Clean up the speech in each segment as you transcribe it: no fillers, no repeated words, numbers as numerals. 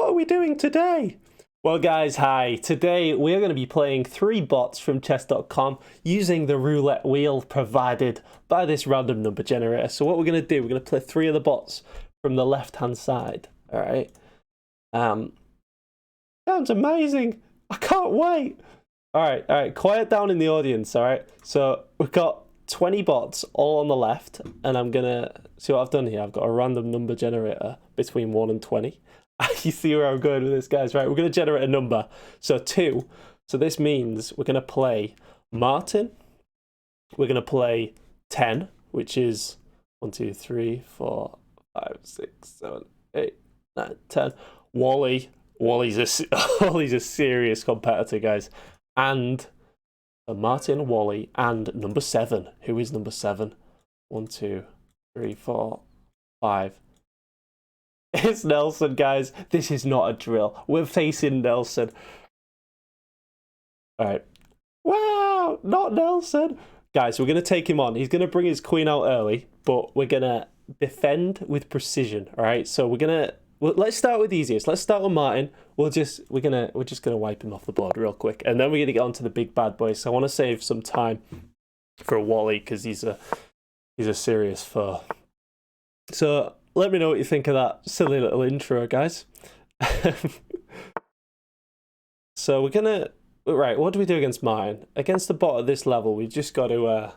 what are we doing today? Well, guys, hi. Today we're going to be playing 3 bots from chess.com using the roulette wheel provided by this random number generator. So what we're going to do, we're going to play 3 of the bots from the left-hand side. All right. Sounds amazing. I can't wait. All right. Quiet down in the audience. All right. So we've got 20 bots all on the left, and I'm gonna see what I've done here. I've got a random number generator between 1 and 20. You see where I'm going with this, guys, right? We're gonna generate a number. So 2. So this means we're gonna play Martin. We're gonna play 10, which is 1, 2, 3, 4, 5, 6, 7, 8, 9, 10. Wally. Wally's a serious competitor, guys. And Martin, Wally, and number 7. Who is number 7? 1, 2, 3, 4, 5. It's Nelson, guys. This is not a drill. We're facing Nelson. All right. Wow, not Nelson. Guys, we're going to take him on. He's going to bring his queen out early, but we're going to defend with precision. All right. So we're going to... Well, let's start with the easiest. Let's start with Martin. We're just gonna wipe him off the board real quick, and then we're gonna get on to the big bad boys. So I want to save some time for Wally because he's a serious foe. So let me know what you think of that silly little intro, guys. So we're gonna What do we do against Martin? Against the bot at this level, we've just got to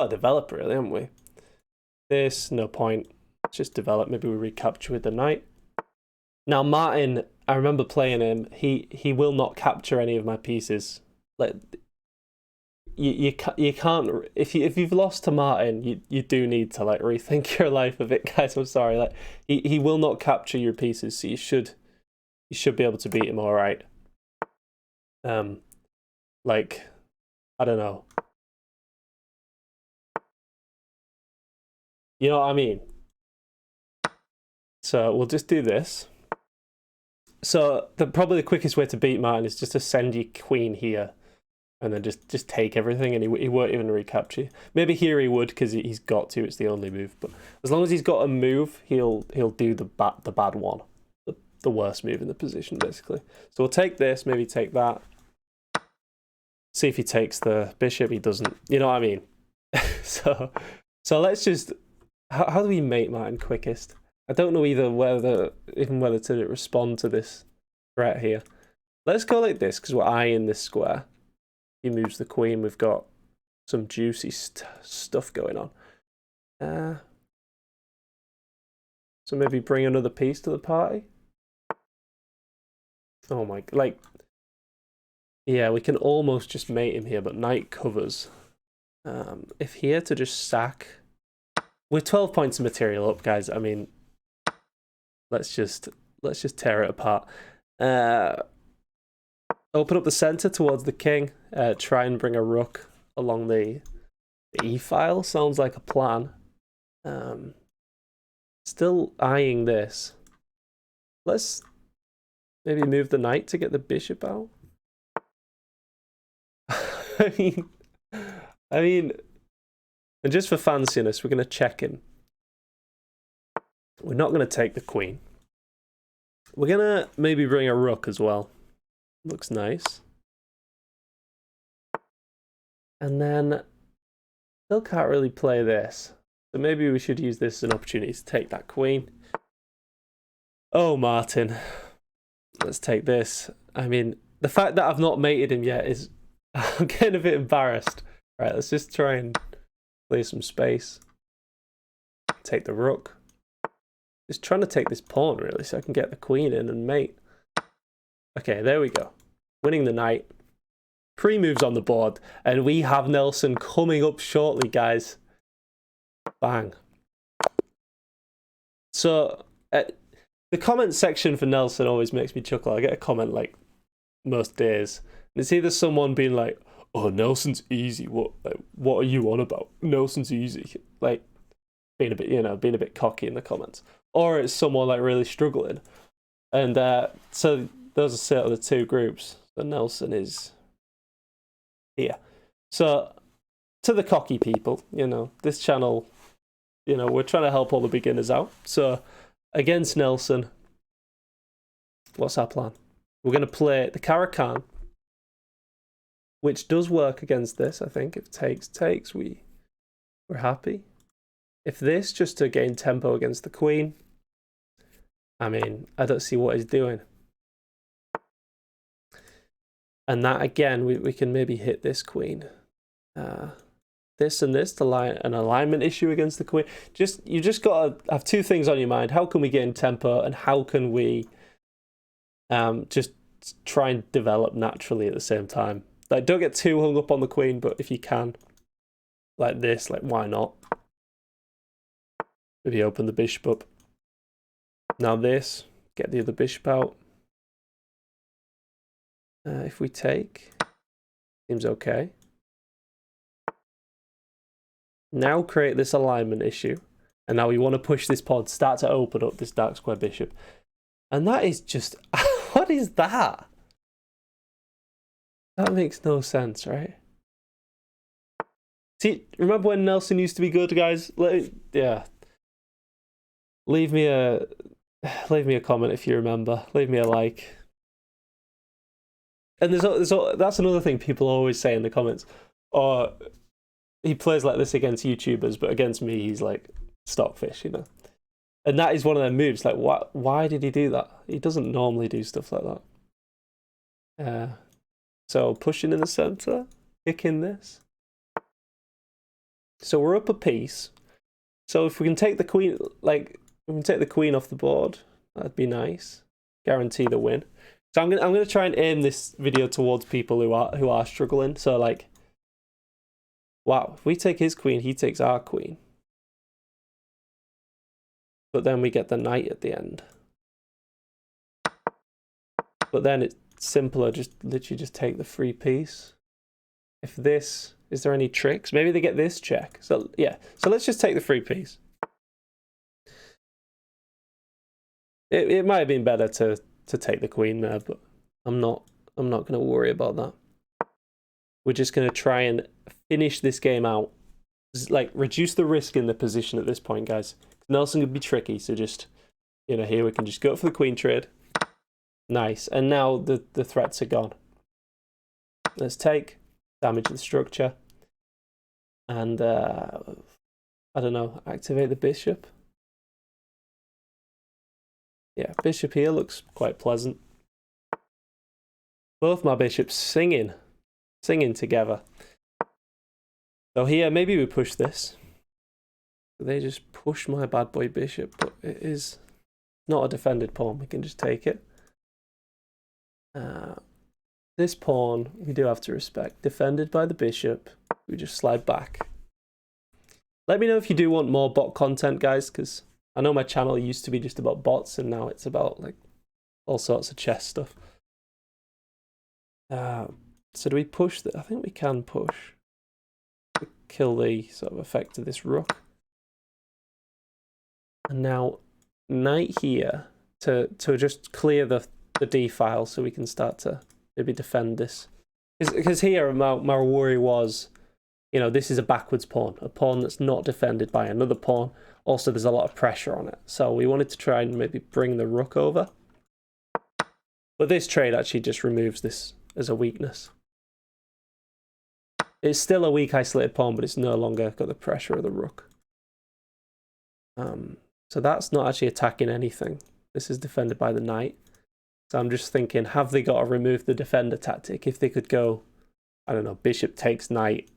develop, really, haven't we? This, no point. Just develop. Maybe we recapture with the knight. Now Martin, I remember playing him. He will not capture any of my pieces. Like you can't if you've lost to Martin, you do need to like rethink your life a bit, guys. I'm sorry. Like he will not capture your pieces, so you should be able to beat him all right. Like I don't know. You know what I mean? So we'll just do this. So probably the quickest way to beat Martin is just to send your queen here, and then just take everything, and he won't even recapture you. Maybe here he would because he's got to. It's the only move. But as long as he's got a move, he'll do the bad one, the worst move in the position, basically. So we'll take this. Maybe take that. See if he takes the bishop. He doesn't. You know what I mean? So let's just. How do we make Martin quickest? I don't know whether to respond to this threat here. Let's go like this because we're eyeing this square. He moves the queen. We've got some juicy stuff going on. So maybe bring another piece to the party. Oh my! Yeah, we can almost just mate him here, but knight covers. If he had to just sack, with 12 points of material up, guys. I mean. Let's just tear it apart. Open up the center towards the king. Try and bring a rook along the e-file. Sounds like a plan. Still eyeing this. Let's maybe move the knight to get the bishop out. I mean, and just for fanciness, we're going to check him. We're not going to take the queen. We're going to maybe bring a rook as well. Looks nice. And then still can't really play this. So maybe we should use this as an opportunity to take that queen. Oh, Martin. Let's take this. I mean, the fact that I've not mated him yet is... I'm getting a bit embarrassed. Right, let's just try and play some space. Take the rook. Just trying to take this pawn, really, so I can get the queen in and mate. Okay, there we go. Winning the knight. 3 moves on the board, and we have Nelson coming up shortly, guys. Bang. So, the comment section for Nelson always makes me chuckle. I get a comment, like, most days. And it's either someone being like, oh, Nelson's easy. What are you on about? Nelson's easy. Like, being a bit cocky in the comments. Or it's someone like really struggling. And so those are sort of the 2 groups. So Nelson is here. So to the cocky people, this channel, we're trying to help all the beginners out. So against Nelson, What's our plan? We're going to play the Caro-Kann, which does work against this, I think. If takes, we're happy. If this, just to gain tempo against the queen, I mean, I don't see what he's doing. And that, again, we can maybe hit this queen. This and this, an alignment issue against the queen. You just got to have two things on your mind. How can we gain tempo, and how can we just try and develop naturally at the same time? Like, don't get too hung up on the queen, but if you can, like this, like, why not? Maybe open the bishop up. Now this, get the other bishop out. If we take, seems okay. Now create this alignment issue. And now we want to push this pawn, start to open up this dark square bishop. And that is just, what is that? That makes no sense, right? See, remember when Nelson used to be good, guys? Yeah. Leave me a comment if you remember. Leave me a like. And that's another thing people always say in the comments. Or he plays like this against YouTubers, but against me, he's like stockfish, you know. And that is one of their moves. Like, why did he do that? He doesn't normally do stuff like that. So pushing in the center, kicking this. So we're up a piece. So if we can take the queen, like, we can take the queen off the board, that'd be nice. Guarantee the win. So I'm gonna try and aim this video towards people who are struggling. So like, wow, if we take his queen, he takes our queen. But then we get the knight at the end. But then it's simpler, just literally just take the free piece. If this, is there any tricks? Maybe they get this check. So yeah, so let's just take the free piece. It might have been better to take the queen there, but I'm not going to worry about that. We're just going to try and finish this game out. Like, reduce the risk in the position at this point, guys. Nelson could be tricky, so just, you know, here we can just go for the queen trade. Nice. And now the threats are gone. Let's take, damage the structure. And, I don't know, activate the bishop. Yeah, bishop here looks quite pleasant. Both my bishops singing together. So here, maybe we push this. They just push my bad boy bishop, but it is not a defended pawn. We can just take it. This pawn, we do have to respect. Defended by the bishop. We just slide back. Let me know if you do want more bot content, guys, because I know my channel used to be just about bots, and now it's about like all sorts of chess stuff. So do we push that? I think we can push. Kill the sort of effect of this rook. And now knight here to just clear the d file so we can start to maybe defend this. Because here my worry was, you know, this is a backwards pawn, a pawn that's not defended by another pawn. Also, there's a lot of pressure on it. So we wanted to try and maybe bring the rook over. But this trade actually just removes this as a weakness. It's still a weak isolated pawn, but it's no longer got the pressure of the rook. So that's not actually attacking anything. This is defended by the knight. So I'm just thinking, have they got to remove the defender tactic? If they could go, I don't know, bishop takes knight,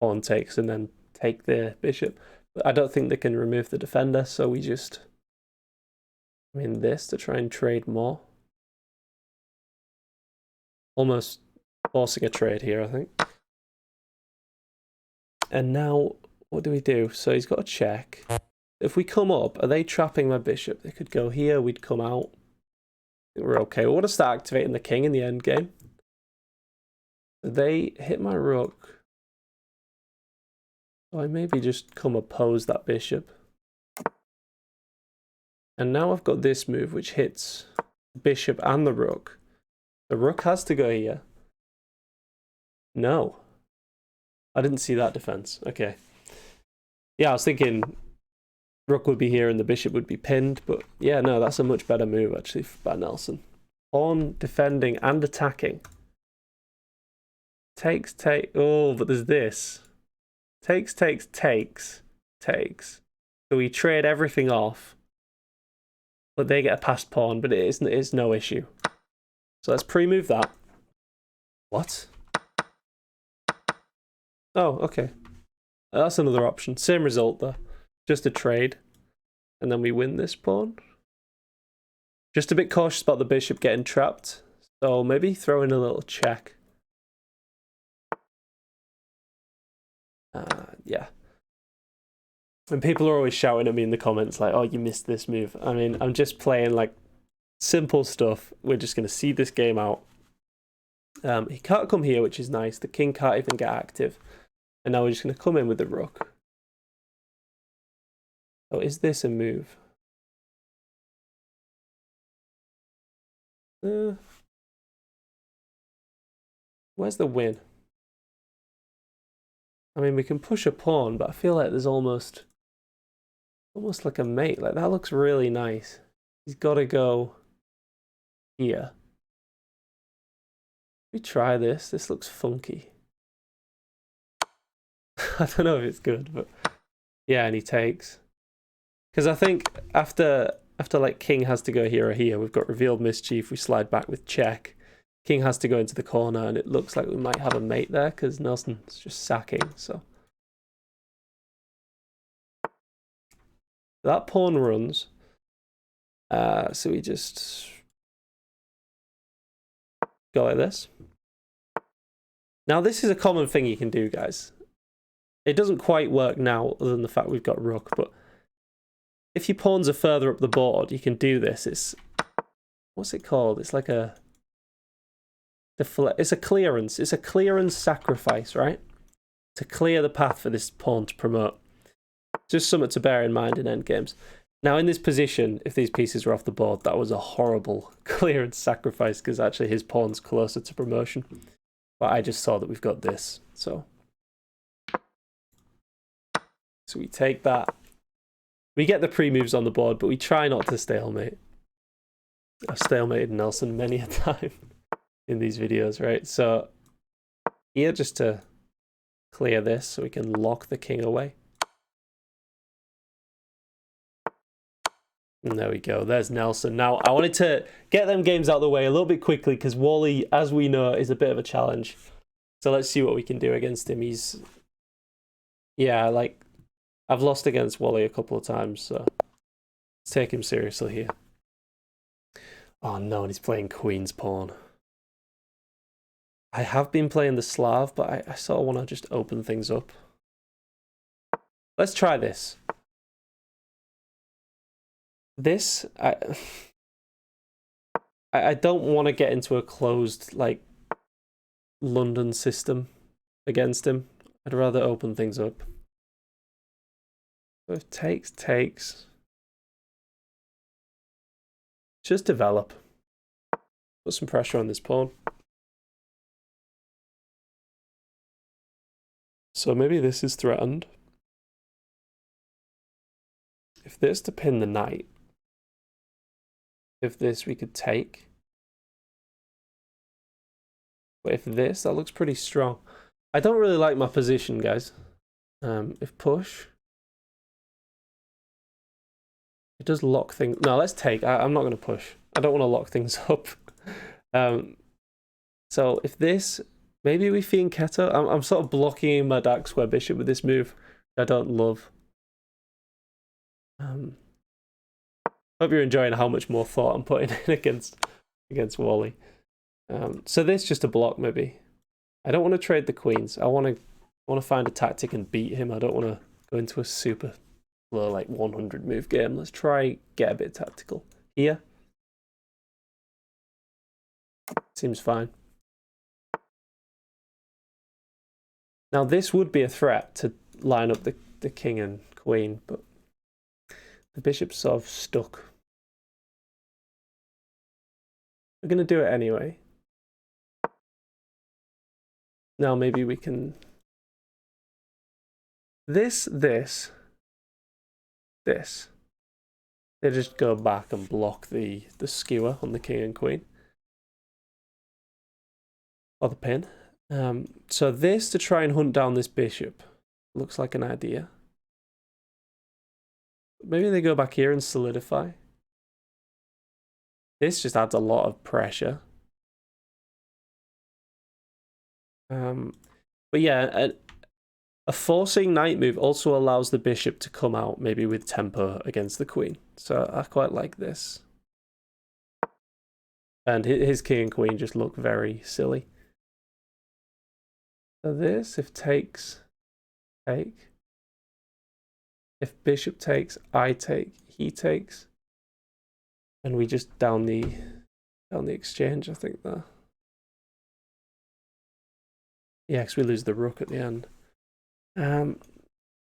pawn takes, and then take the bishop. But I don't think they can remove the defender, so we just win this to try and trade more. Almost forcing a trade here, I think. And now, what do we do? So he's got a check. If we come up, are they trapping my bishop? They could go here, we'd come out. I think we're okay. We want to start activating the king in the end game. They hit my rook. So I maybe just come oppose that bishop. And now I've got this move, which hits the bishop and the rook. The rook has to go here. No. I didn't see that defense. Okay. Yeah, I was thinking rook would be here and the bishop would be pinned, but yeah, no, that's a much better move actually by Nelson. Pawn defending and attacking. Takes, take. Oh, but there's this. Takes, takes, takes, takes. So we trade everything off. But they get a passed pawn, but it's no issue. So let's pre-move that. What? Oh, okay. That's another option. Same result though. Just a trade. And then we win this pawn. Just a bit cautious about the bishop getting trapped. So maybe throw in a little check. Yeah. And people are always shouting at me in the comments like, oh, you missed this move. I mean, I'm just playing like simple stuff. We're just going to see this game out. He can't come here, which is nice. The king can't even get active. And now we're just going to come in with the rook. Oh, is this a move? Where's the win? I mean, we can push a pawn, but I feel like there's almost like a mate. Like, that looks really nice. He's got to go here. We try this. This looks funky. I don't know if it's good, but yeah, and he takes. Because I think after like king has to go here or here, we've got revealed mischief. We slide back with check. King has to go into the corner, and it looks like we might have a mate there because Nelson's just sacking. So that pawn runs. So we just go like this. Now this is a common thing you can do, guys. It doesn't quite work now, other than the fact we've got rook. But if your pawns are further up the board, you can do this. It's what's it called? It's like a it's a clearance. It's a clearance sacrifice, right? To clear the path for this pawn to promote. Just something to bear in mind in endgames. Now, in this position, if these pieces were off the board, that was a horrible clearance sacrifice because actually his pawn's closer to promotion. But I just saw that we've got this, so we take that. We get the pre-moves on the board, but we try not to stalemate. I've stalemated Nelson many a time in these videos, right? So here, just to clear this so we can lock the king away. And there we go. There's Nelson. Now, I wanted to get them games out of the way a little bit quickly because Wally, as we know, is a bit of a challenge. So let's see what we can do against him. He's... Yeah, like, I've lost against Wally a couple of times, so let's take him seriously here. Oh no, and he's playing Queen's Pawn. I have been playing the Slav, but I sort of want to just open things up. Let's try this. This, I don't want to get into a closed, like, London system against him. I'd rather open things up. So if takes. Just develop. Put some pressure on this pawn. So maybe this is threatened. If this to pin the knight. If this we could take. But if this, that looks pretty strong. I don't really like my position, guys. If push. It does lock things. No, let's take. I'm not going to push. I don't want to lock things up. So if this, maybe we fianchetto. I'm sort of blocking my dark square bishop with this move. I don't love. Hope you're enjoying how much more thought I'm putting in against Wally. So this just a block maybe. I don't want to trade the queens. I want to find a tactic and beat him. I don't want to go into a super low like 100 move game. Let's try get a bit tactical here. Seems fine. Now this would be a threat to line up the king and queen, but the bishop's sort of stuck. We're going to do it anyway. Now maybe we can... This. They just go back and block the skewer on the king and queen. or the pin. So this to try and hunt down this bishop looks like an idea. Maybe they go back here and solidify. This just adds a lot of pressure. But yeah, a forcing knight move also allows the bishop to come out maybe with tempo against the queen. So I quite like this. And his king and queen just look very silly. So this, if takes, take. If bishop takes, I take, he takes. And we just down the exchange, I think there. Yeah, because we lose the rook at the end.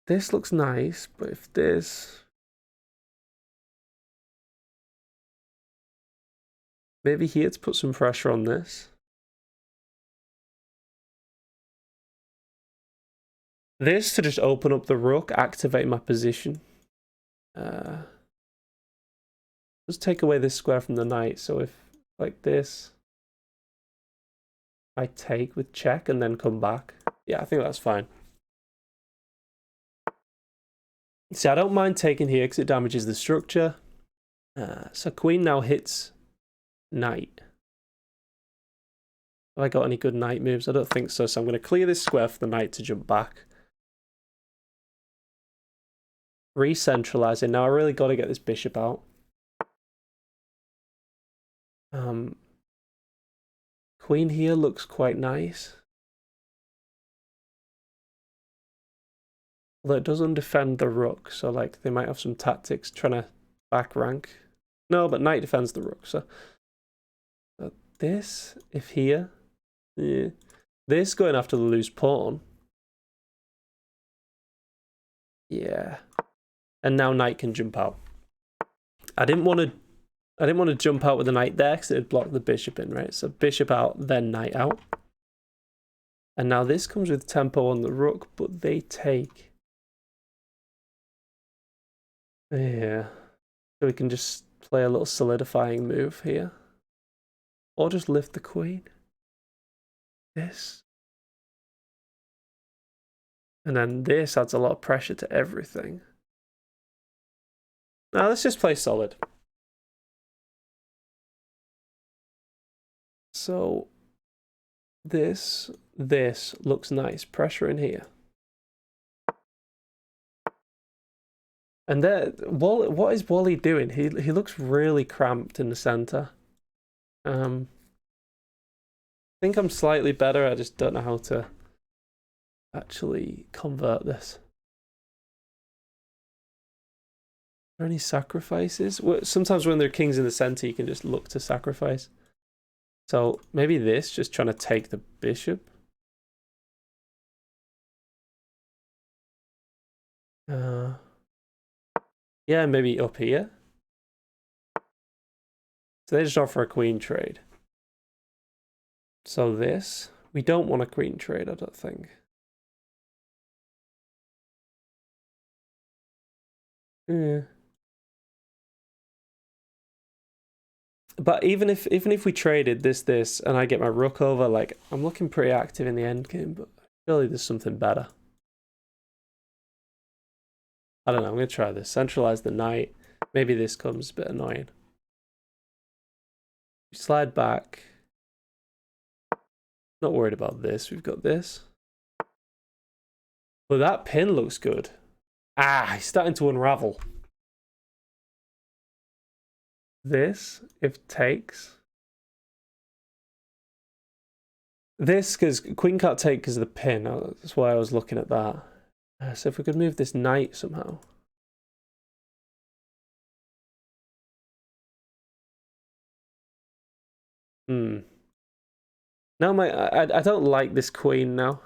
This looks nice, but if this... Maybe here to put some pressure on this. This to just open up the rook, activate my position. Just take away this square from the knight. So if, like this, I take with check and then come back. Yeah, I think that's fine. See, I don't mind taking here because it damages the structure. So queen now hits knight. Have I got any good knight moves? I don't think so. So I'm going to clear this square for the knight to jump back. Re-centralizing. Now I really got to get this bishop out. Queen here looks quite nice. Although it doesn't defend the rook, so like they might have some tactics trying to back rank. No, but knight defends the rook, so this, if here, yeah. This going after the loose pawn. Yeah. And now knight can jump out. I didn't want to jump out with the knight there because it'd block the bishop in, right? So bishop out, then knight out. And now this comes with tempo on the rook, but they take. Yeah. So we can just play a little solidifying move here. Or just lift the queen. This. And then this adds a lot of pressure to everything. Now let's just play solid. So this looks nice. Pressure in here. And there, what is Wally doing? He looks really cramped in the center. I think I'm slightly better. I just don't know how to actually convert this. Are there any sacrifices? Sometimes when there are kings in the center, you can just look to sacrifice. So maybe this, just trying to take the bishop. Yeah, maybe up here. So they just offer a queen trade. So this, we don't want a queen trade, I don't think. Yeah. But even if we traded this, and I get my rook over, like I'm looking pretty active in the end game, but surely there's something better. I don't know, I'm gonna try this. Centralize the knight. Maybe this comes a bit annoying. Slide back. Not worried about this. We've got this. Well, that pin looks good. Ah, he's starting to unravel. This, if takes. This, because queen can't take because of the pin. That's why I was looking at that. So if we could move this knight somehow. Now I don't like this queen now.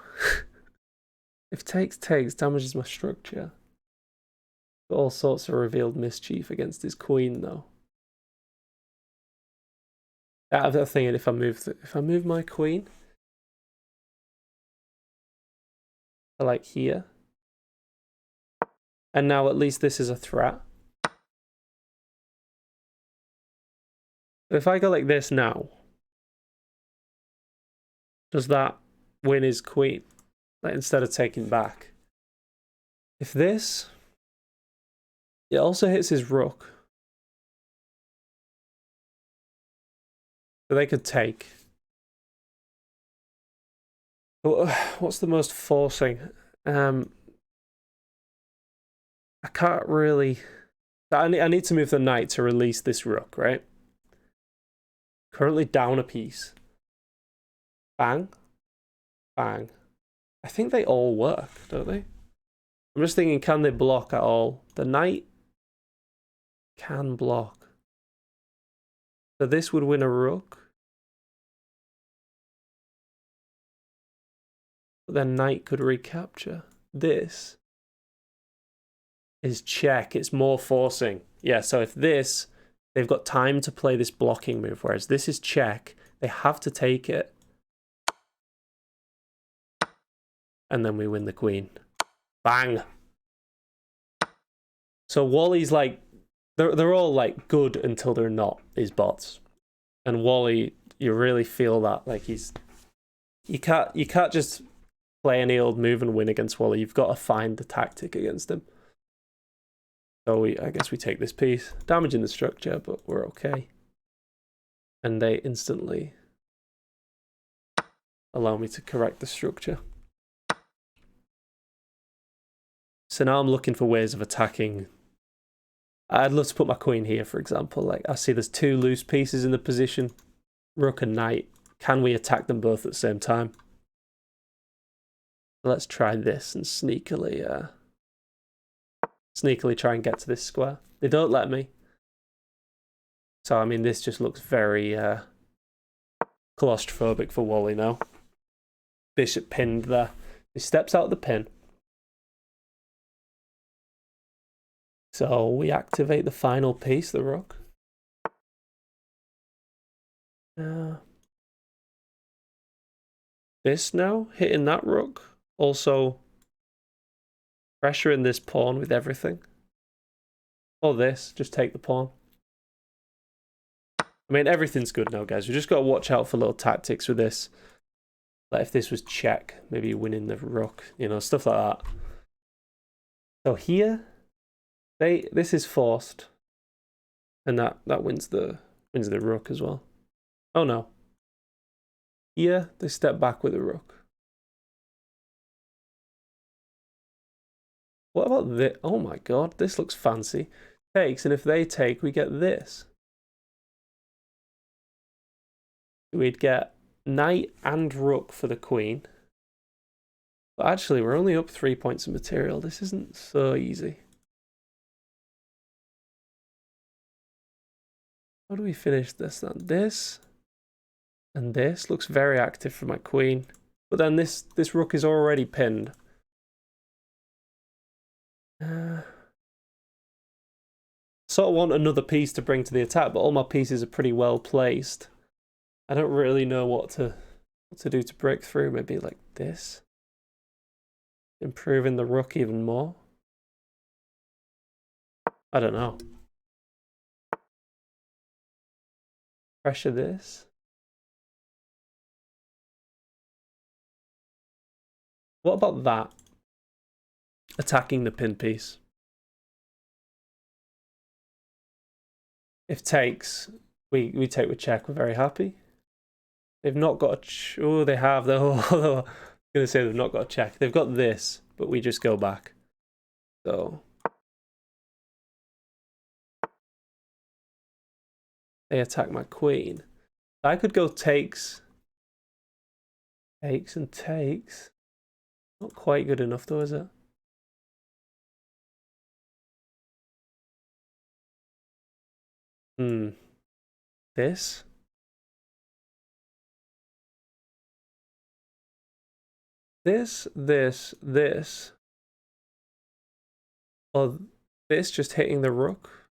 If takes, damages my structure. All sorts of revealed mischief against his queen though. I'm thinking if I move my queen, like here, and now at least this is a threat. If I go like this now, does that win his queen? Like, instead of taking back. If this, it also hits his rook. So they could take. What's the most forcing? I can't really... I need to move the knight to release this rook, right? Currently down a piece. Bang. Bang. I think they all work, don't they? I'm just thinking, can they block at all? The knight can block. So this would win a rook. But then knight could recapture. This is check. It's more forcing. Yeah, so if this, they've got time to play this blocking move, whereas this is check. They have to take it. And then we win the queen. Bang. So Wally's like, they're all like good until they're not, his bots. And Wally, you really feel that. Like you can't just play any old move and win against Wally. You've got to find the tactic against him. So I guess we take this piece. Damaging the structure, but we're okay. And they instantly allow me to correct the structure. So now I'm looking for ways of attacking. I'd love to put my queen here, for example. Like, I see there's two loose pieces in the position. Rook and knight. Can we attack them both at the same time? Let's try this and sneakily try and get to this square. They don't let me. So, I mean, this just looks very claustrophobic for Wally now. Bishop pinned there. He steps out of the pin. So we activate the final piece, the rook. This now, hitting that rook. Also pressuring this pawn with everything. Or this, just take the pawn. I mean, everything's good now, guys. We just got to watch out for little tactics with this. Like if this was check, maybe winning the rook, you know, stuff like that. So here, this is forced. And that wins the rook as well. Oh no. Here, they step back with the rook. What about this? Oh my god, this looks fancy. Takes, and if they take, we get this. We'd get knight and rook for the queen. But actually, we're only up 3 points of material. This isn't so easy. How do we finish this then? This and this looks very active for my queen. But then this rook is already pinned. Sort of want another piece to bring to the attack, but all my pieces are pretty well placed. I don't really know what to do to break through. Maybe like this. Improving the rook even more. I don't know. Pressure this. What about that? Attacking the pin piece. If takes, we take with check. We're very happy. They've not got a... Oh, they have. I'm going to say they've not got a check. They've got this, but we just go back. So... they attack my queen. I could go takes. Takes and takes. Not quite good enough though, is it? This? This. Or this just hitting the rook.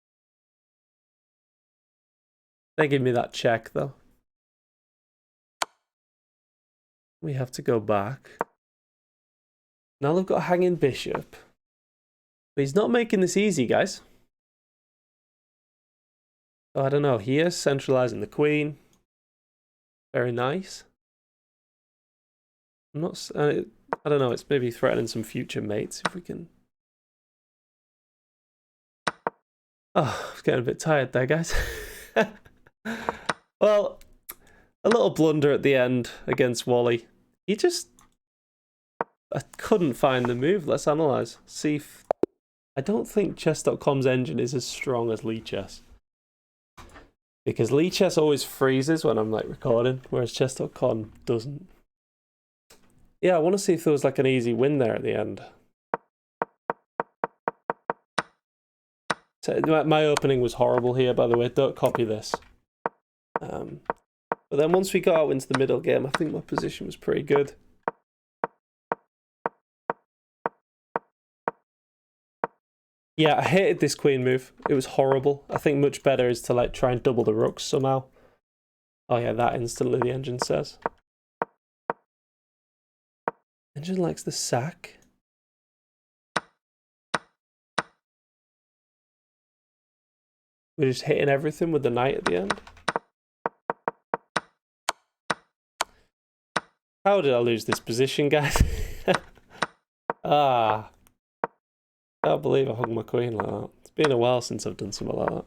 They give me that check though. We have to go back. Now they've got a hanging bishop. But he's not making this easy, guys. Oh, I don't know. Here, centralizing the queen. Very nice. I'm not. I don't know. It's maybe threatening some future mates if we can. Oh, I was getting a bit tired there, guys. Well, a little blunder at the end against Wally. He just... I couldn't find the move. Let's analyze. See if... I don't think chess.com's engine is as strong as Lichess. Because Lichess always freezes when I'm like recording, whereas chess.com doesn't. Yeah, I want to see if there was like an easy win there at the end. So, my opening was horrible here, by the way. Don't copy this. But then once we got out into the middle game, I think my position was pretty good. Yeah, I hated this queen move. It was horrible. I think much better is to like try and double the rooks somehow. Oh yeah, that instantly the engine says. Engine likes the sack. We're just hitting everything with the knight at the end. How did I lose this position, guys? Ah. I can't believe I hugged my queen like that. It's been a while since I've done something like that.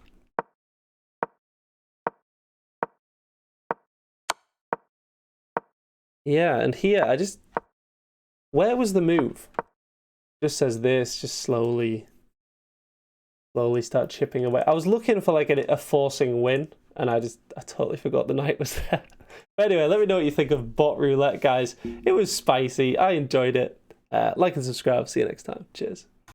Yeah, and here I just... Where was the move? Just says this, just slowly start chipping away. I was looking for like a forcing win, and I totally forgot the knight was there. But anyway, let me know what you think of bot roulette, guys. It was spicy. I enjoyed it. Like and subscribe. See you next time. Cheers.